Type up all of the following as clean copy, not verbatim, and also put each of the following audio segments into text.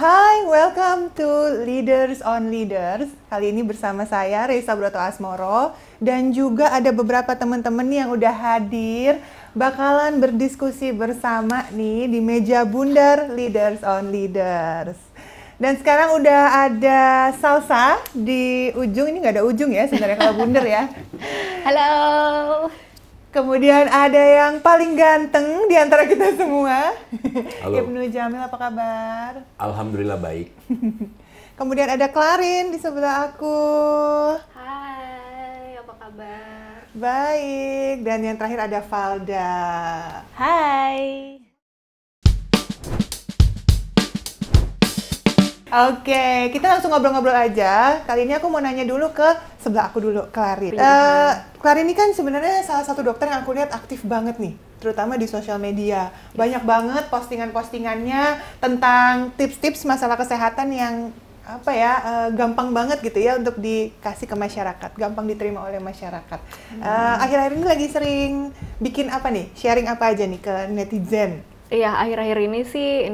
Hai, welcome to Leaders on Leaders. Kali ini bersama saya, Reza Broto Asmoro. Dan juga ada beberapa teman-teman yang udah hadir. Bakalan berdiskusi bersama nih di meja bundar Leaders on Leaders. Dan sekarang udah ada Salsa di ujung. Ini nggak ada ujung ya sebenarnya kalau bundar ya. Halo. Kemudian ada yang paling ganteng di antara kita semua. Halo. Ibnu Jamil, apa kabar? Alhamdulillah baik. Kemudian ada Clarin di sebelah aku. Hai, apa kabar? Baik. Dan yang terakhir ada Valda. Hai. Oke, kita langsung ngobrol-ngobrol aja. Kali ini aku mau nanya dulu ke sebelah aku dulu, Clarin. Clarin ini kan sebenarnya salah satu dokter yang aku lihat aktif banget nih, terutama di sosial media. Banyak banget postingan-postingannya tentang tips-tips masalah kesehatan yang gampang banget gitu ya untuk dikasih ke masyarakat, gampang diterima oleh masyarakat. Akhir-akhir ini lagi sering bikin apa nih, sharing apa aja nih ke netizen? Iya, akhir-akhir ini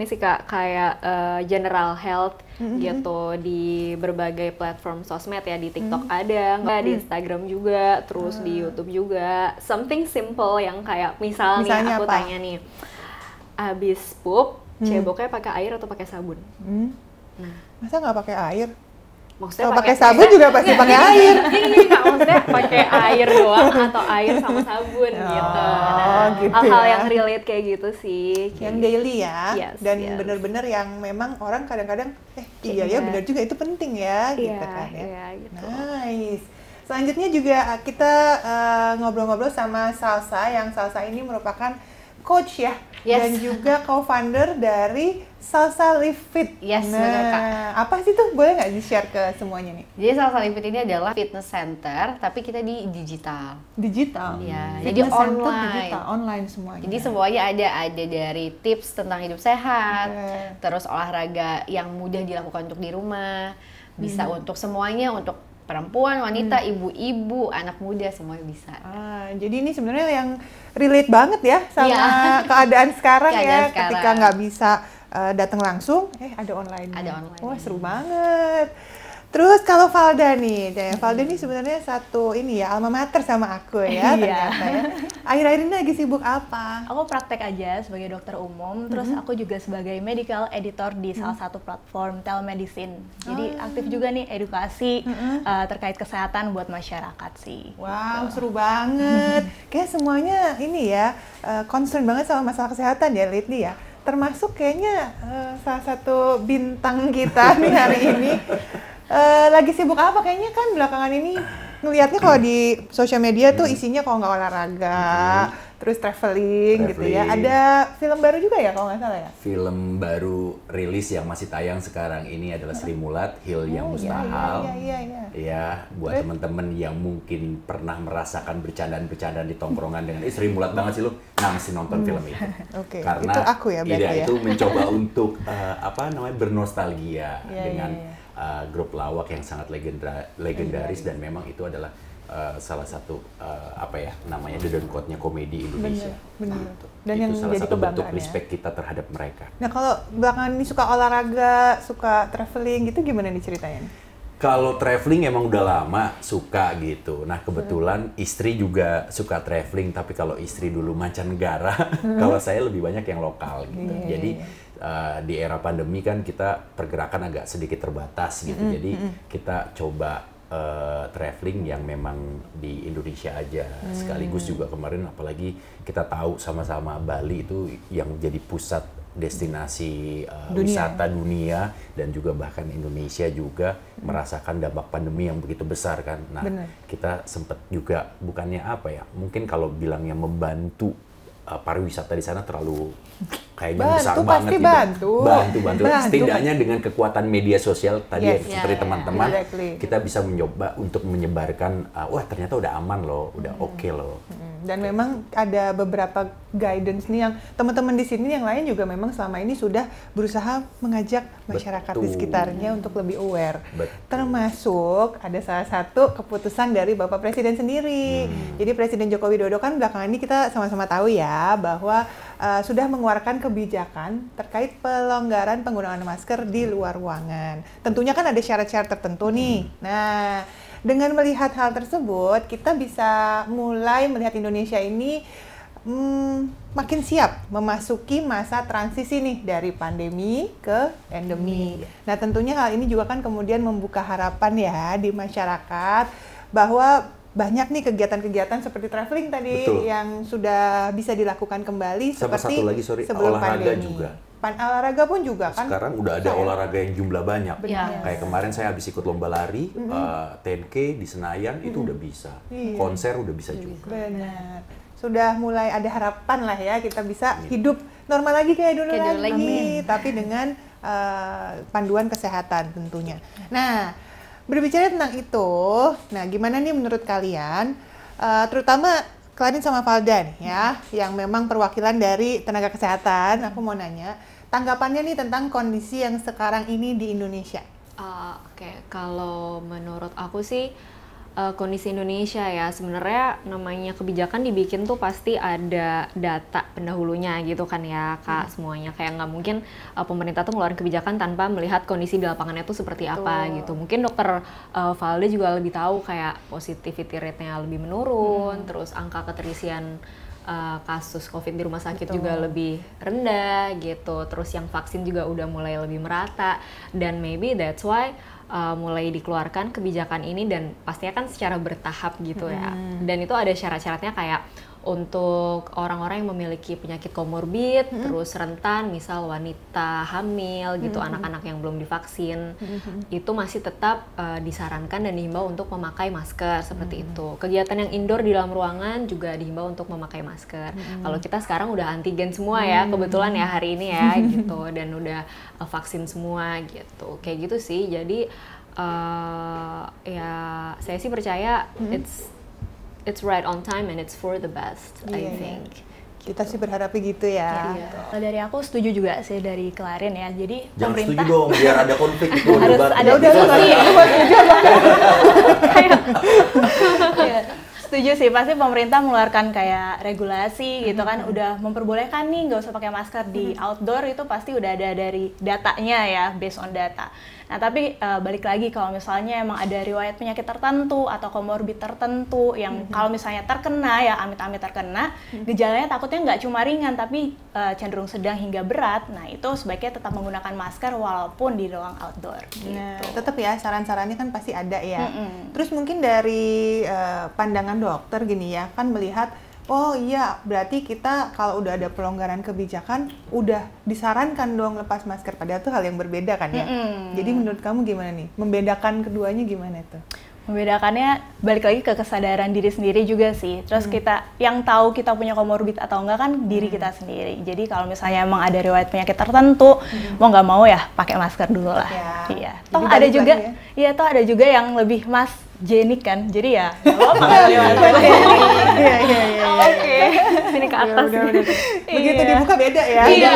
sih Kak, kayak general health gitu di berbagai platform sosmed ya, di TikTok ada, di Instagram juga, terus di YouTube juga. Something simple yang kayak misalnya aku apa? tanya nih, abis pup, ceboknya pakai air atau pakai sabun? Nah, Masa nggak pakai air? maksudnya Kalau pakai sabun juga pasti pakai air. Ini nggak, maksudnya pakai air doang atau air sama sabun gitu. Gitu Hal-hal ya. yang relate kayak gitu sih. Yang daily ya, Yes, dan yes. bener-bener yang memang orang kadang-kadang iya ya Iya. bener juga itu penting ya, gitu Iya, kan ya. iya, gitu. Nice. Selanjutnya juga kita ngobrol-ngobrol sama Salsa, yang Salsa ini merupakan coach ya, Yes. dan juga co-founder dari Salsa Live Fit. Yes, benar, Kak. Apa sih tuh? Boleh nggak di-share ke semuanya nih? Jadi Salsa Live Fit ini adalah fitness center, tapi kita di digital. Digital. Iya, jadi Fitness center online. digital, online semuanya. Jadi semuanya ada dari tips tentang hidup sehat, Oke. terus olahraga yang mudah dilakukan untuk di rumah, bisa untuk semuanya, untuk perempuan, wanita, ibu-ibu, anak muda, semuanya bisa. Jadi ini sebenarnya yang relate banget ya sama Iya. keadaan sekarang ya, Keadaan sekarang. ketika nggak bisa datang langsung, ada online. Ada online. Wah, seru banget. Terus kalau Valda nih, Valda ini sebenarnya satu ini ya, alma mater sama aku ya, ternyata ya. Akhir-akhir ini lagi sibuk apa? Aku praktek aja sebagai dokter umum, terus aku juga sebagai medical editor di salah satu platform telemedicine. Jadi aktif juga nih edukasi terkait kesehatan buat masyarakat sih. Wow, seru banget. Kayak semuanya ini ya, concern banget sama masalah kesehatan ya lately ya. Termasuk kayaknya salah satu bintang kita nih hari ini. Lagi sibuk apa? Kayaknya kan belakangan ini ngelihatnya kalau di sosial media tuh isinya kalau nggak olahraga, terus traveling gitu ya. Ada film baru juga ya kalau nggak salah ya? Film baru rilis yang masih tayang sekarang ini adalah Sri Mulat, Hil yang Mustahil. Iya. Ya, buat teman-teman yang mungkin pernah merasakan bercandaan-bercandaan di tongkrongan dengan Sri Mulat banget sih lu, nah mesti nonton film itu. Oke, Karena itu aku ya berarti ya. itu mencoba untuk bernostalgia Iya, dengan iya. grup lawak yang sangat legendaris dan memang itu adalah salah satu the quote-nya komedi Indonesia. Bener. Gitu. Dan itu yang salah jadi satu bentuk kebanggaan ya. respect kita terhadap mereka. Nah kalau belakangan ini suka olahraga, suka traveling gitu gimana nih ceritanya? Kalau traveling emang udah lama suka gitu. Nah kebetulan istri juga suka traveling, tapi kalau istri dulu mancanegara, kalau saya lebih banyak yang lokal gitu. Iya, Jadi di era pandemi kan kita pergerakan agak sedikit terbatas gitu. Jadi kita coba traveling yang memang di Indonesia aja. Sekaligus juga kemarin apalagi kita tahu sama-sama Bali itu yang jadi pusat destinasi wisata dunia, dan juga bahkan Indonesia juga merasakan dampak pandemi yang begitu besar kan. Nah, kita sempat juga bukannya mungkin kalau bilangnya membantu pariwisata di sana terlalu kayaknya besar banget gitu. Bantu. Setidaknya dengan kekuatan media sosial tadi seperti teman-teman, kita bisa mencoba untuk menyebarkan wah ternyata udah aman loh, udah oke loh. Dan memang ada beberapa guidance nih yang teman-teman di sini yang lain juga memang selama ini sudah berusaha mengajak masyarakat di sekitarnya untuk lebih aware. Termasuk ada salah satu keputusan dari Bapak Presiden sendiri. Jadi Presiden Joko Widodo kan belakangan ini kita sama-sama tahu ya bahwa sudah mengeluarkan kebijakan terkait pelonggaran penggunaan masker di luar ruangan. Tentunya kan ada syarat-syarat tertentu nih. Nah, dengan melihat hal tersebut, kita bisa mulai melihat Indonesia ini makin siap memasuki masa transisi nih dari pandemi ke endemi. Nah, tentunya hal ini juga kan kemudian membuka harapan ya di masyarakat bahwa banyak nih kegiatan-kegiatan seperti traveling tadi yang sudah bisa dilakukan kembali seperti satu lagi, sebelum olahraga pandemi. juga. Olahraga pun juga kan. Sekarang udah ada olahraga yang jumlah banyak. Benar. Kayak kemarin saya habis ikut lomba lari, 10K di Senayan itu udah bisa. Konser udah bisa juga. Benar. Sudah mulai ada harapan lah ya kita bisa hidup normal lagi kayak dulu lagi. Tapi dengan panduan kesehatan tentunya. Nah, berbicara tentang itu, nah gimana nih menurut kalian, terutama Clarin sama Valda nih ya, yang memang perwakilan dari tenaga kesehatan, aku mau nanya, tanggapannya nih tentang kondisi yang sekarang ini di Indonesia. Oke, kalau menurut aku sih kondisi Indonesia ya sebenarnya namanya kebijakan dibikin tuh pasti ada data pendahulunya gitu kan ya Kak, semuanya kayak nggak mungkin pemerintah tuh ngeluarin kebijakan tanpa melihat kondisi di lapangannya tuh seperti apa gitu. Mungkin dokter Valda juga lebih tahu kayak positivity rate-nya lebih menurun, terus angka keterisian kasus COVID di rumah sakit juga lebih rendah gitu, terus yang vaksin juga udah mulai lebih merata, dan maybe that's why mulai dikeluarkan kebijakan ini, dan pastinya kan secara bertahap gitu ya. Dan itu ada syarat-syaratnya kayak untuk orang-orang yang memiliki penyakit komorbid, terus rentan, misal wanita hamil gitu, anak-anak yang belum divaksin, itu masih tetap disarankan dan dihimbau untuk memakai masker seperti itu. Kegiatan yang indoor di dalam ruangan juga dihimbau untuk memakai masker. Kalau kita sekarang udah antigen semua ya, kebetulan ya hari ini ya gitu, dan udah vaksin semua gitu. Kayak gitu sih. Jadi ya saya sih percaya it's right on time and it's for the best, I think. Kita sih berharapnya gitu ya. Kalau dari aku setuju juga sih dari Clarin ya. Jadi Jangan pemerintah setuju dong, biar ada konflik itu. harus ada diskusi. Setuju sih, pasti pemerintah mengeluarkan kayak regulasi gitu kan, udah memperbolehkan nih nggak usah pakai masker di outdoor, itu pasti udah ada dari datanya ya, based on data. Nah tapi balik lagi kalau misalnya emang ada riwayat penyakit tertentu atau komorbid tertentu yang kalau misalnya terkena ya amit-amit terkena, gejalanya takutnya nggak cuma ringan tapi cenderung sedang hingga berat. Nah itu sebaiknya tetap menggunakan masker walaupun di ruang outdoor. Nah, tetap ya saran-sarannya kan pasti ada ya. Terus mungkin dari pandangan dokter gini ya, kan melihat oh iya, berarti kita kalau udah ada pelonggaran kebijakan, udah disarankan dong lepas masker. Padahal itu hal yang berbeda kan ya. Jadi menurut kamu gimana nih? Membedakan keduanya gimana tuh? Membedakannya balik lagi ke kesadaran diri sendiri juga sih. Terus kita yang tahu kita punya komorbid atau enggak kan diri kita sendiri. Jadi kalau misalnya emang ada riwayat penyakit tertentu, mau nggak mau ya pakai masker dulu lah. Iya. Toh ada juga, iya toh ada juga yang lebih jenik kan. Jadi ya nggak apa-apa lewat masker. Iya. Oke, sini ke atas. Begitu dibuka beda ya. Iya.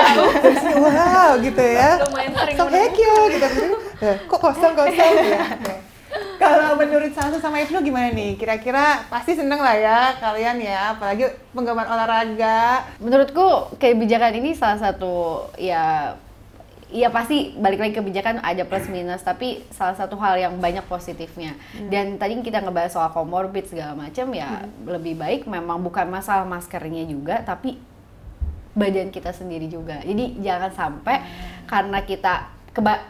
Wow gitu ya. Lumayan sering. So thank you gitu. Kok kosong-kosong ya. Kalau menurut Salsa sama Ibnu gimana nih? Kira-kira pasti seneng lah ya kalian ya, apalagi penggemar olahraga. Menurutku kebijakan ini salah satu ya pasti balik lagi kebijakan ada plus minus, tapi salah satu hal yang banyak positifnya. Dan tadi kita ngebahas soal komorbid segala macam ya, lebih baik memang bukan masalah maskernya juga, tapi badan kita sendiri juga. Jadi jangan sampai karena kita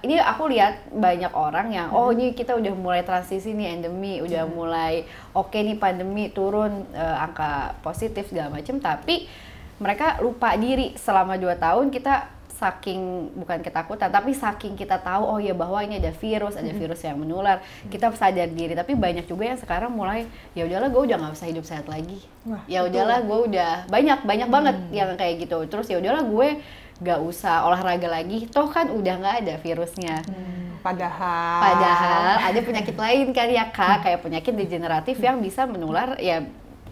ini aku lihat banyak orang yang ini kita udah mulai transisi nih endemi, udah mulai oke nih pandemi turun angka positif segala macam, tapi mereka lupa diri selama 2 tahun kita saking bukan ketakutan tapi saking kita tahu oh ya bahwa ini ada virus yang menular, kita sadar diri. Tapi banyak juga yang sekarang mulai ya udahlah gue udah nggak usah hidup sehat lagi, ya udahlah gue udah banyak banget yang kayak gitu. Terus ya udahlah gue nggak usah olahraga lagi, toh kan udah nggak ada virusnya. Padahal ada penyakit lain kan ya Kak, kayak penyakit degeneratif yang bisa menular ya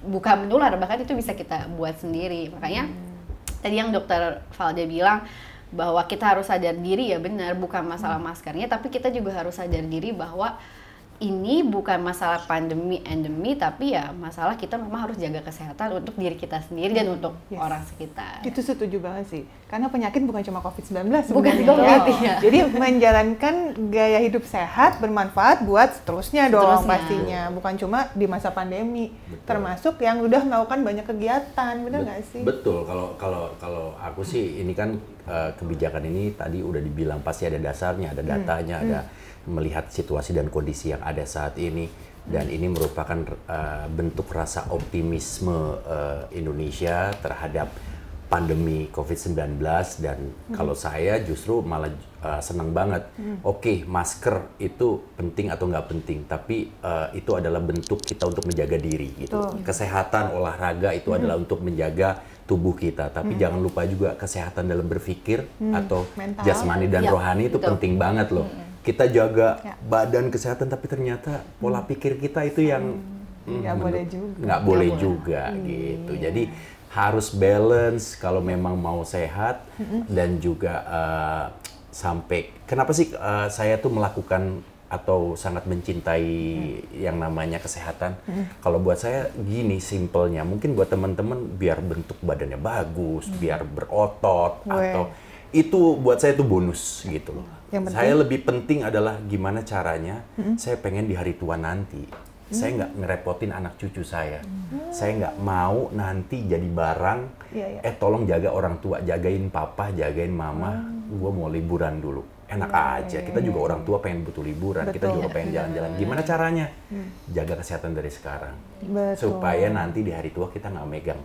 bukan menular, bahkan itu bisa kita buat sendiri. Makanya tadi yang Dokter Valda bilang bahwa kita harus sadar diri, ya benar, bukan masalah maskernya, tapi kita juga harus sadar diri bahwa ini bukan masalah pandemi endemi, tapi ya masalah kita memang harus jaga kesehatan untuk diri kita sendiri dan untuk orang sekitar. Itu setuju banget sih, karena penyakit bukan cuma COVID-19 Bukan sebenarnya. COVID, ya. Jadi menjalankan gaya hidup sehat bermanfaat buat seterusnya dong pastinya, bukan cuma di masa pandemi. Betul. Termasuk yang udah melakukan banyak kegiatan, benar nggak sih? Betul, kalau aku sih ini kan kebijakan ini tadi udah dibilang pasti ada dasarnya, ada datanya, ada melihat situasi dan kondisi yang ada saat ini, dan ini merupakan bentuk rasa optimisme Indonesia terhadap pandemi COVID-19, dan kalau saya justru malah senang banget. Oke, masker itu penting atau nggak penting, tapi itu adalah bentuk kita untuk menjaga diri gitu. Kesehatan olahraga itu adalah untuk menjaga tubuh kita, tapi jangan lupa juga kesehatan dalam berpikir atau mental, jasmani dan rohani itu penting banget loh. Kita jaga Ya. badan kesehatan, tapi ternyata pola pikir kita itu yang Nggak boleh juga. nggak boleh juga gitu. Jadi harus balance kalau memang mau sehat, dan juga sampai kenapa sih saya tuh melakukan atau sangat mencintai yang namanya kesehatan. Kalau buat saya gini simpelnya, mungkin buat teman-teman biar bentuk badannya bagus, biar berotot, atau itu buat saya itu bonus gitu loh. Saya lebih penting adalah gimana caranya saya pengen di hari tua nanti saya nggak ngerepotin anak cucu saya. Saya nggak mau nanti jadi barang, tolong jaga orang tua, jagain papa, jagain mama, gue mau liburan dulu. Enak aja, kita juga orang tua pengen butuh liburan, kita juga pengen jalan-jalan. Gimana caranya? Jaga kesehatan dari sekarang. Supaya nanti di hari tua kita nggak megang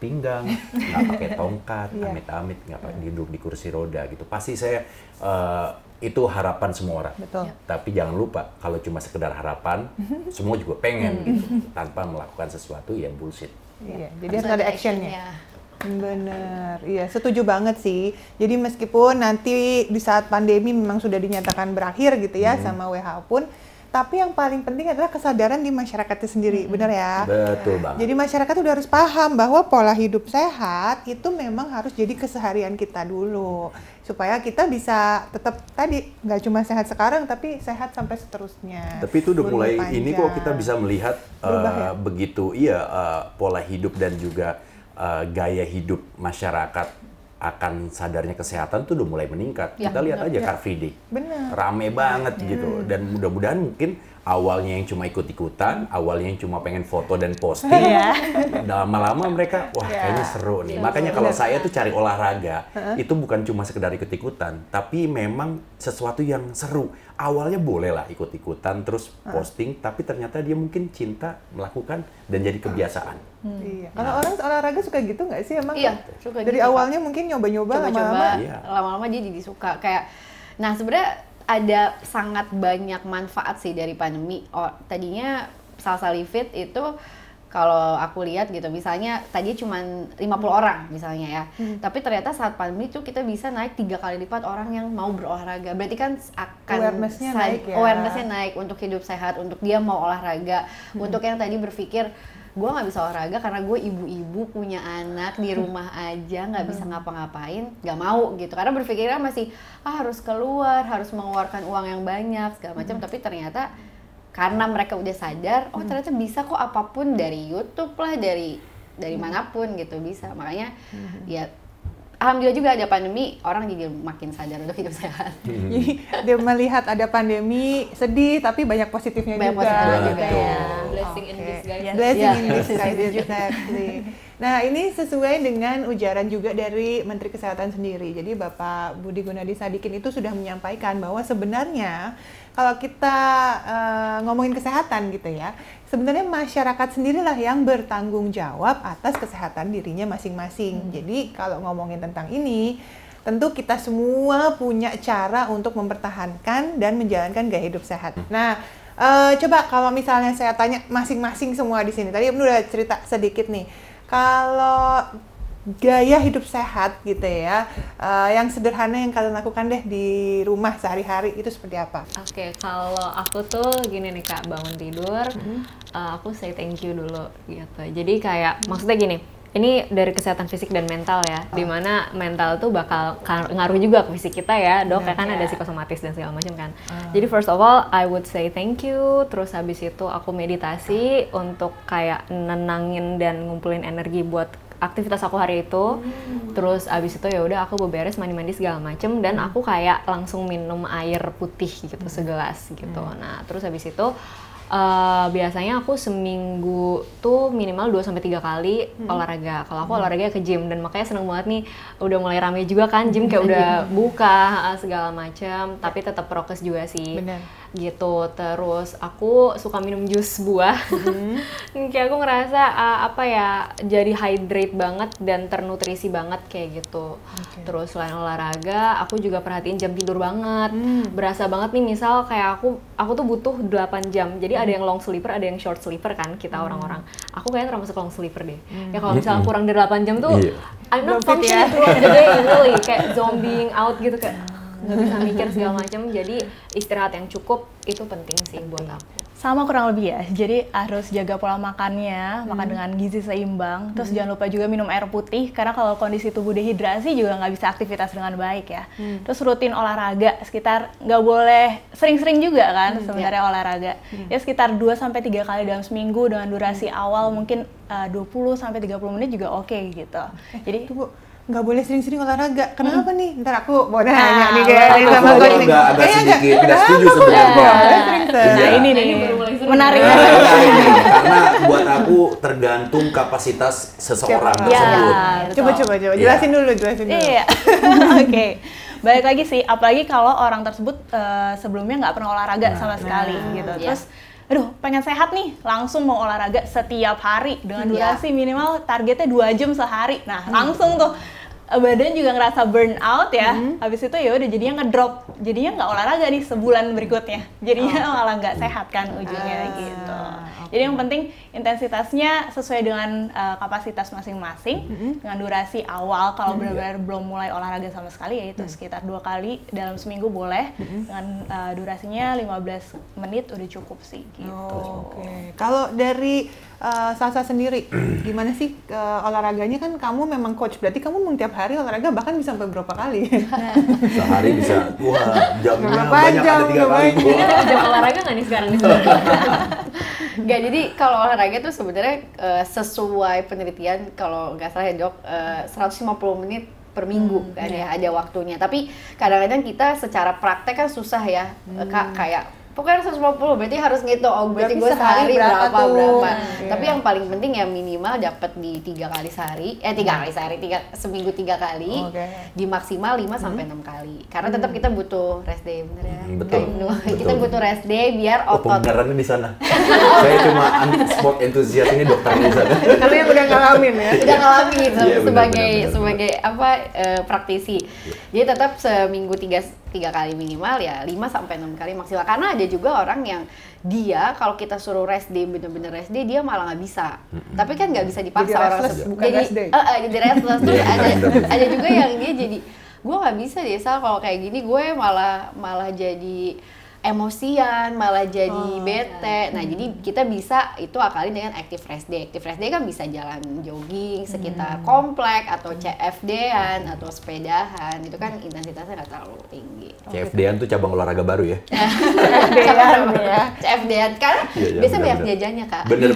pinggang, nggak pakai tongkat, amit-amit, nggak duduk di kursi roda gitu. Pasti saya itu harapan semua orang. Tapi jangan lupa kalau cuma sekedar harapan, semua juga pengen gitu, tanpa melakukan sesuatu yang bullshit. Jadi harus ada actionnya. Bener, iya setuju banget sih. Jadi meskipun nanti di saat pandemi memang sudah dinyatakan berakhir gitu ya sama WHO pun, tapi yang paling penting adalah kesadaran di masyarakatnya sendiri, bener ya? Betul banget. Jadi masyarakat udah harus paham bahwa pola hidup sehat itu memang harus jadi keseharian kita dulu, supaya kita bisa tetap tadi nggak cuma sehat sekarang, tapi sehat sampai seterusnya. Tapi itu udah mulai ini kok kita bisa melihat begitu pola hidup dan juga gaya hidup masyarakat akan sadarnya kesehatan tuh udah mulai meningkat. Kita lihat aja Car Free Day. Rame banget gitu. Dan mudah-mudahan mungkin awalnya yang cuma ikut-ikutan, awalnya yang cuma pengen foto dan posting, lama-lama mereka, wah kayaknya seru nih. Makanya kalau saya tuh cari olahraga, itu bukan cuma sekedar ikut-ikutan, tapi memang sesuatu yang seru. Awalnya boleh lah ikut-ikutan, terus posting, tapi ternyata dia mungkin cinta melakukan dan jadi kebiasaan. Iya. Kalau orang olahraga suka gitu nggak sih emang? Iya, suka dari gitu, awalnya mungkin nyoba-nyoba, lama-lama dia jadi suka. Kayak, nah sebenarnya ada sangat banyak manfaat sih dari pandemi. Tadinya Salsa Live Fit itu kalau aku lihat gitu, misalnya tadi cuma 50 orang misalnya ya, tapi ternyata saat pandemi itu kita bisa naik 3 kali lipat orang yang mau berolahraga. Berarti kan akan awareness-nya naik untuk hidup sehat, untuk dia mau olahraga, untuk yang tadi berpikir gue nggak bisa olahraga karena gue ibu-ibu punya anak di rumah aja, nggak bisa ngapa-ngapain, nggak mau gitu, karena berpikirnya masih harus keluar, harus mengeluarkan uang yang banyak segala macam. Tapi ternyata karena mereka udah sadar, oh ternyata bisa kok apapun, dari YouTube lah, dari manapun gitu bisa. Makanya ya alhamdulillah juga ada pandemi, orang jadi makin sadar untuk hidup sehat. Jadi dia melihat ada pandemi, sedih tapi banyak positifnya juga. Ya. Blessing in disguise. Blessing in disguise, exactly. Nah ini sesuai dengan ujaran juga dari Menteri Kesehatan sendiri. Jadi Bapak Budi Gunadi Sadikin itu sudah menyampaikan bahwa sebenarnya kalau kita ngomongin kesehatan gitu ya, sebenarnya masyarakat sendirilah yang bertanggung jawab atas kesehatan dirinya masing-masing. Jadi kalau ngomongin tentang ini, tentu kita semua punya cara untuk mempertahankan dan menjalankan gaya hidup sehat. Nah, coba kalau misalnya saya tanya masing-masing semua di sini, tadi udah cerita sedikit nih. Kalau gaya hidup sehat gitu ya, yang sederhana yang kalian lakukan deh di rumah sehari-hari itu seperti apa? Oke, kalau aku tuh gini nih Kak, bangun tidur, aku say thank you dulu gitu. Jadi kayak maksudnya gini, ini dari kesehatan fisik dan mental ya, dimana mental tuh bakal ngaruh juga ke fisik kita ya, dok, ya kan ada psikosomatis dan segala macam kan. Jadi first of all, I would say thank you, terus habis itu aku meditasi untuk kayak nenangin dan ngumpulin energi buat aktivitas aku hari itu. Terus abis itu ya udah aku beberes mandi-mandi segala macem dan aku kayak langsung minum air putih gitu segelas gitu. Nah terus abis itu biasanya aku seminggu tuh minimal 2-3 kali olahraga. Kalau aku olahraga ke gym, dan makanya seneng banget nih udah mulai rame juga kan gym, kayak udah buka segala macam, tapi tetap prokes juga sih. Bener. Gitu. Terus aku suka minum jus buah. Kayak aku ngerasa jadi hydrate banget dan ternutrisi banget kayak gitu. Terus selain olahraga, aku juga perhatiin jam tidur banget. Berasa banget nih, misal kayak aku tuh butuh 8 jam. Jadi ada yang long sleeper, ada yang short sleeper kan kita orang-orang. Aku kayaknya termasuk long sleeper deh. Ya kalau misalnya kurang dari 8 jam tuh I'm not functioning throughout the day really, kayak zombieing out gitu, kayak nggak bisa mikir segala macam. Jadi istirahat yang cukup itu penting sih buat aku. Sama kurang lebih ya, jadi harus jaga pola makannya, makan dengan gizi seimbang. Terus jangan lupa juga minum air putih, karena kalau kondisi tubuh dehidrasi juga nggak bisa aktivitas dengan baik ya. Terus rutin olahraga, sekitar nggak boleh sering-sering juga kan sebenarnya olahraga. Ya sekitar 2-3 kali dalam seminggu dengan durasi awal mungkin 20-30 menit juga oke gitu. Jadi nggak boleh sering-sering olahraga. Kenapa nih? Ntar aku mau nanya nih kayak sama Aku coach nih. agak sedikit nggak setuju Kenapa sebenarnya. nggak boleh sering-sering? nah ini nih, menarik. Karena buat aku tergantung kapasitas seseorang Siapa? tersebut. Coba jelasin dulu. Iya, oke. Balik lagi sih, apalagi kalau orang tersebut sebelumnya nggak pernah olahraga sama sekali gitu. Terus, aduh pengen sehat nih, langsung mau olahraga setiap hari dengan durasi minimal targetnya 2 jam sehari. Nah langsung tuh badan juga ngerasa burn out ya. Habis itu ya udah jadinya ngedrop, jadinya nggak olahraga nih sebulan berikutnya. Jadinya malah nggak sehat kan ujungnya gitu. Jadi yang penting intensitasnya sesuai dengan kapasitas masing-masing, dengan durasi awal. Kalau benar-benar belum mulai olahraga sama sekali, yaitu sekitar 2 kali dalam seminggu boleh, dengan durasinya 15 menit udah cukup sih gitu. Oke. Kalau dari Salsa sendiri, gimana sih olahraganya? Kan kamu memang coach, berarti kamu tiap hari olahraga, bahkan bisa sampai berapa kali? Sehari bisa, wah jamnya Berapa banyak, jam, ada 3 kali. Jam olahraga nggak nih sekarang? Nggak, jadi kalau olahraga tuh sebenarnya sesuai penelitian, kalau nggak salah ya dok, 150 menit per minggu kan ya, ada waktunya. Tapi kadang-kadang kita secara praktek kan susah ya, Kak, kayak pokoknya 150, berarti harus ngitung, berarti gue sehari berapa. Tapi yang paling penting ya minimal dapat di 3 kali sehari, seminggu 3 kali, di maksimal 5-6 kali. Karena tetap kita butuh rest day, bener ya? Betul. Kita butuh rest day biar otot. Pembenarannya di sana. Saya cuma sport enthusiast, ini dokternya di sana. Karena yang udah ngalamin ya. Udah ngalamin Iya, sebagai praktisi. Jadi tetap seminggu 3 kali minimal ya, 5-6 kali maksimal. Karena ada juga orang yang dia kalau kita suruh rest day, bener-bener rest day, dia malah nggak bisa. Tapi kan nggak bisa dipaksa Jadi orang restless, bukan jadi rest day. jadi restless. Terus ada juga yang dia jadi, gue nggak bisa deh Sal, kalau kayak gini gue malah jadi emosian, malah jadi bete. Nah, jadi kita bisa itu akalin dengan active rest day. Active rest day kan bisa jalan jogging sekitar komplek, atau CFD-an, atau sepedahan. Itu kan intensitasnya nggak terlalu tinggi. CFD-an tuh cabang olahraga baru ya? CFD-an, karena biasa banyak bener. jajannya, Kak. Bener.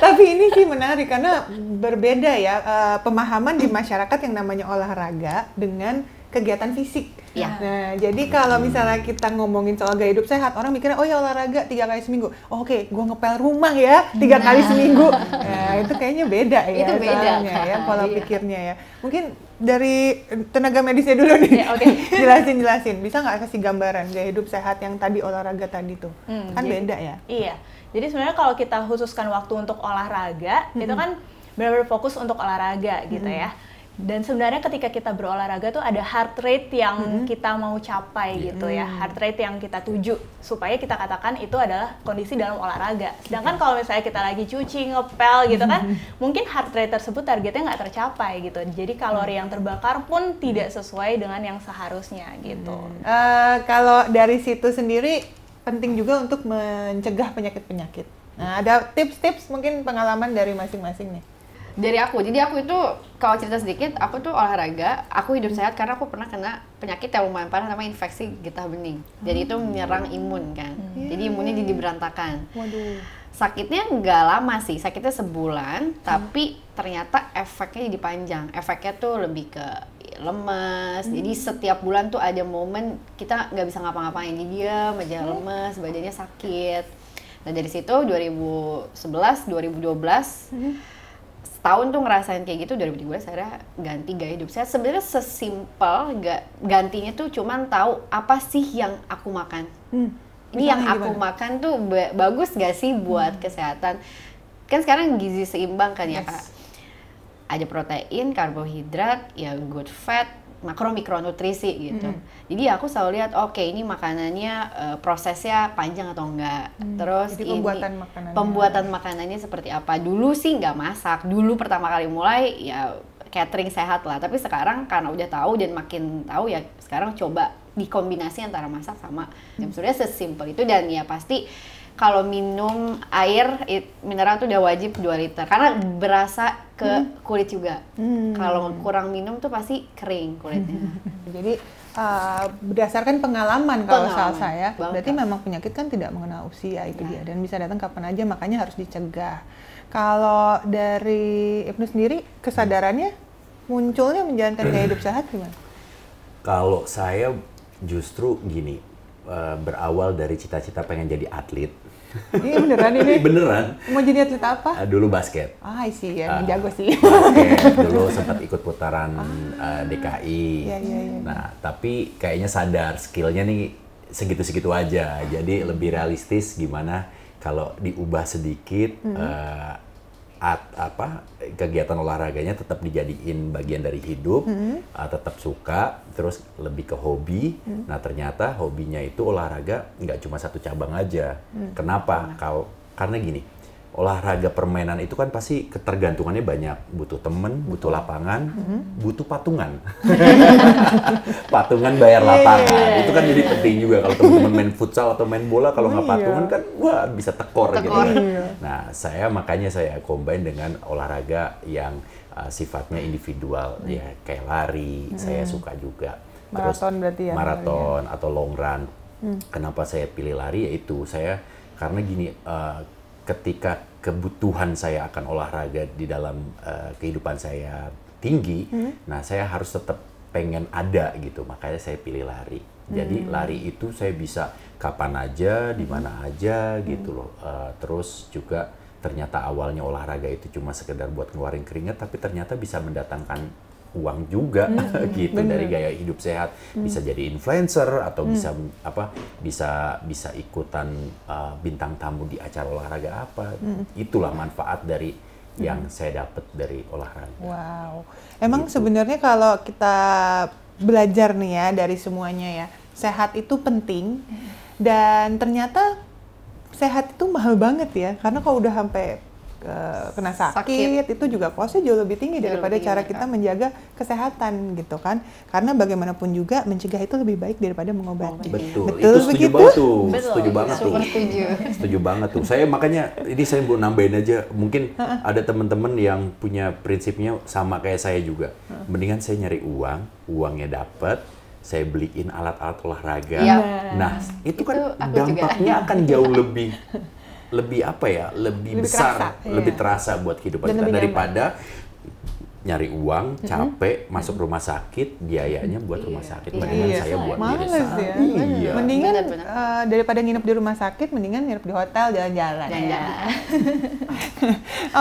Tapi ini sih menarik karena berbeda ya pemahaman di masyarakat yang namanya olahraga dengan kegiatan fisik. Iya. Nah, jadi kalau misalnya kita ngomongin soal gaya hidup sehat, orang mikirnya, oh ya olahraga 3 kali seminggu. Oh, oke, gua ngepel rumah ya 3 kali seminggu. Nah, itu kayaknya beda ya. Itu beda. Soalnya ya, pola pikirnya ya. Mungkin dari tenaga medisnya dulu nih. Ya, oke. Jelasin. Bisa nggak kasih gambaran gaya hidup sehat yang tadi olahraga tadi tuh? Kan beda ya? Iya. Jadi sebenarnya kalau kita khususkan waktu untuk olahraga, itu kan benar-benar fokus untuk olahraga gitu ya. Dan sebenarnya ketika kita berolahraga tuh ada heart rate yang kita mau capai gitu ya, heart rate yang kita tuju supaya kita katakan itu adalah kondisi dalam olahraga. Sedangkan kalau misalnya kita lagi cuci, ngepel gitu kan, mungkin heart rate tersebut targetnya nggak tercapai gitu. Jadi kalori yang terbakar pun tidak sesuai dengan yang seharusnya gitu. Kalau dari situ sendiri penting juga untuk mencegah penyakit-penyakit. Nah, ada tips-tips mungkin pengalaman dari masing-masing nih. Dari aku, jadi aku itu kalau cerita sedikit, aku tuh olahraga, aku hidup sehat karena aku pernah kena penyakit yang lumayan parah namanya infeksi getah bening. Jadi itu menyerang imun kan, jadi imunnya jadi berantakan. Waduh. Sakitnya nggak lama sih, sakitnya sebulan, tapi ternyata efeknya jadi panjang. Efeknya tuh lebih ke lemes, jadi setiap bulan tuh ada momen kita nggak bisa ngapa-ngapain, jadi diam aja, lemes, badannya sakit. Nah dari situ 2011, 2012, setahun tuh ngerasain kayak gitu. 2013 akhirnya ganti gaya hidup sehat. Sebenarnya sesimpel gantinya tuh cuman tahu apa sih yang aku makan. Ini yang aku makan tuh bagus gak sih buat kesehatan? Kan sekarang gizi seimbang kan ya Kak. Ada protein, karbohidrat, ya good fat, makro mikronutrisi gitu. Jadi aku selalu lihat oke, ini makanannya prosesnya panjang atau enggak. Terus jadi ini pembuatan makanannya seperti apa. Dulu sih nggak masak. Dulu pertama kali mulai ya catering sehat lah. Tapi sekarang karena udah tahu dan makin tahu ya sekarang coba dikombinasi antara masak sama sebenarnya sesimpel itu. Dan ya pasti kalau minum air mineral tuh udah wajib 2 liter karena berasa ke kulit juga. Kalau kurang minum tuh pasti kering kulitnya. Jadi berdasarkan pengalaman kalau salah saya, berarti memang penyakit kan tidak mengenal usia itu dia dan bisa datang kapan aja, makanya harus dicegah. Kalau dari Ibnu sendiri kesadarannya munculnya menjalankan gaya hidup sehat gimana? Kalau saya justru gini, berawal dari cita-cita pengen jadi atlet. Ini beneran ini? Beneran. Mau jadi atlet apa? Dulu basket. I see, ya, jago sih. Basket, dulu sempat ikut putaran DKI. Iya. Nah, tapi kayaknya sadar skillnya nih segitu-segitu aja. Jadi lebih realistis gimana kalau diubah sedikit, kegiatan olahraganya tetap dijadiin bagian dari hidup, tetap suka, terus lebih ke hobi. Nah ternyata hobinya itu olahraga nggak cuma satu cabang aja. Kenapa? Karena gini, olahraga permainan itu kan pasti ketergantungannya banyak. Butuh temen, butuh lapangan, butuh patungan. Patungan bayar lapangan. Itu kan jadi penting juga kalau teman-teman main futsal atau main bola, kalau nggak patungan kan wah bisa tekor. Gitu. Nah, makanya saya combine dengan olahraga yang sifatnya individual, ya kayak lari, saya suka juga. Maraton berarti ya? Maraton atau long run. Kenapa saya pilih lari? Yaitu karena gini, ketika kebutuhan saya akan olahraga di dalam kehidupan saya tinggi, nah saya harus tetap pengen ada gitu, makanya saya pilih lari. Jadi lari itu saya bisa kapan aja, di mana aja gitu loh. Terus juga ternyata awalnya olahraga itu cuma sekedar buat ngeluarin keringat, tapi ternyata bisa mendatangkan uang juga gitu. Dari gaya hidup sehat, bisa jadi influencer atau bisa ikutan bintang tamu di acara olahraga apa. Itulah manfaat dari yang saya dapat dari olahraga. Wow, emang gitu. Sebenarnya kalau kita belajar nih ya dari semuanya ya, sehat itu penting dan ternyata sehat itu mahal banget ya, karena kalau udah sampai kena sakit itu juga costnya jauh lebih tinggi daripada cara kita menjaga kesehatan gitu kan, karena bagaimanapun juga mencegah itu lebih baik daripada mengobati. Betul itu setuju banget tuh. Setuju banget tuh. Saya makanya ini saya mau nambahin aja, mungkin ada teman-teman yang punya prinsipnya sama kayak saya juga. Mendingan saya nyari uangnya dapat, saya beliin alat-alat olahraga. Nah itu kan dampaknya akan jauh lebih besar, lebih terasa buat kehidupan kita daripada nyari uang, capek, masuk rumah sakit, biayanya buat rumah sakit, mendingan saya buat diri saya. Iya. Mendingan daripada nginep di rumah sakit, mendingan nginep di hotel, jalan-jalan.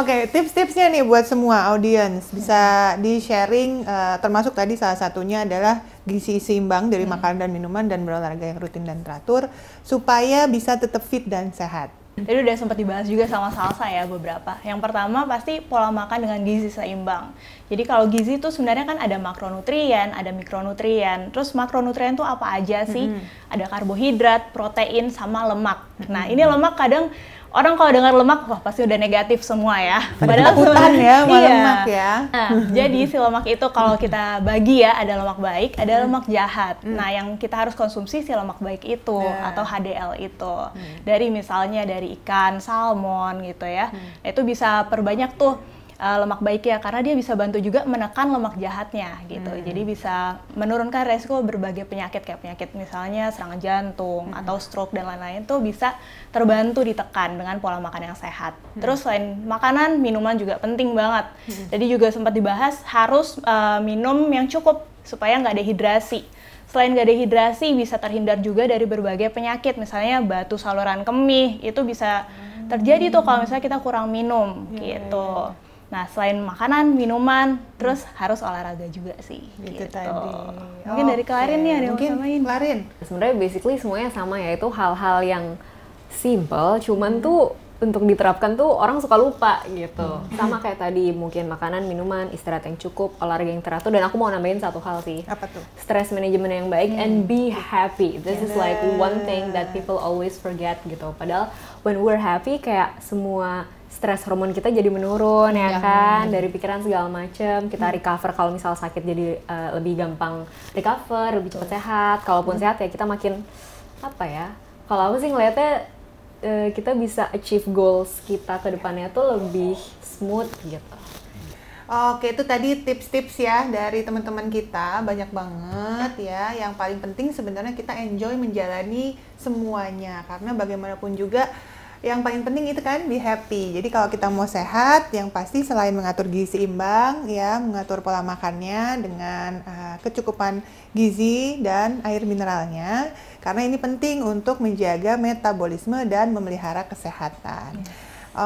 Oke, tips-tipsnya nih buat semua audiens bisa di-sharing, termasuk tadi salah satunya adalah gizi seimbang dari makanan dan minuman dan berolahraga yang rutin dan teratur supaya bisa tetap fit dan sehat. Tadi udah sempat dibahas juga sama Salsa ya beberapa. Yang pertama pasti pola makan dengan gizi seimbang. Jadi kalau gizi itu sebenarnya kan ada makronutrien, ada mikronutrien. Terus makronutrien itu apa aja sih? Ada karbohidrat, protein, sama lemak. Nah ini lemak kadang orang kalau dengar lemak, wah pasti udah negatif semua ya. Padahal hutan ya, lemak ya. Nah, jadi si lemak itu kalau kita bagi ya, ada lemak baik, ada lemak jahat. Nah, yang kita harus konsumsi si lemak baik itu atau HDL itu. Dari misalnya dari ikan, salmon gitu ya. Nah, itu bisa perbanyak tuh lemak baiknya karena dia bisa bantu juga menekan lemak jahatnya gitu. Jadi bisa menurunkan resiko berbagai penyakit kayak penyakit misalnya serangan jantung atau stroke dan lain-lain tuh bisa terbantu ditekan dengan pola makan yang sehat. Terus selain makanan, minuman juga penting banget. Jadi juga sempat dibahas harus minum yang cukup supaya nggak dehidrasi. Selain nggak dehidrasi bisa terhindar juga dari berbagai penyakit misalnya batu saluran kemih itu bisa terjadi tuh kalau misalnya kita kurang minum gitu. Nah, selain makanan, minuman, terus harus olahraga juga sih. Gitu gitu. tadi. Mungkin dari Clarin nih ada yang mau Mungkin tambahin. Clarin. Sebenarnya basically semuanya sama ya, itu hal-hal yang simple, cuman tuh untuk diterapkan tuh orang suka lupa gitu. Sama kayak tadi mungkin makanan, minuman, istirahat yang cukup, olahraga yang teratur, dan aku mau nambahin satu hal sih. Apa tuh? Stress management yang baik and be happy. This is like one thing that people always forget gitu. Padahal when we're happy kayak semua stres hormon kita jadi menurun ya kan, dari pikiran segala macem, kita recover kalau misal sakit jadi lebih gampang recover, lebih cepat sehat. Kalaupun sehat ya kita makin apa ya? Kalau aku sih ngeliatnya kita bisa achieve goals kita ke depannya tuh lebih smooth gitu. Oke, itu tadi tips-tips ya dari teman-teman kita, banyak banget ya. Yang paling penting sebenarnya kita enjoy menjalani semuanya, karena bagaimanapun juga yang paling penting itu kan be happy. Jadi kalau kita mau sehat, yang pasti selain mengatur gizi seimbang ya, mengatur pola makannya dengan kecukupan gizi dan air mineralnya, karena ini penting untuk menjaga metabolisme dan memelihara kesehatan.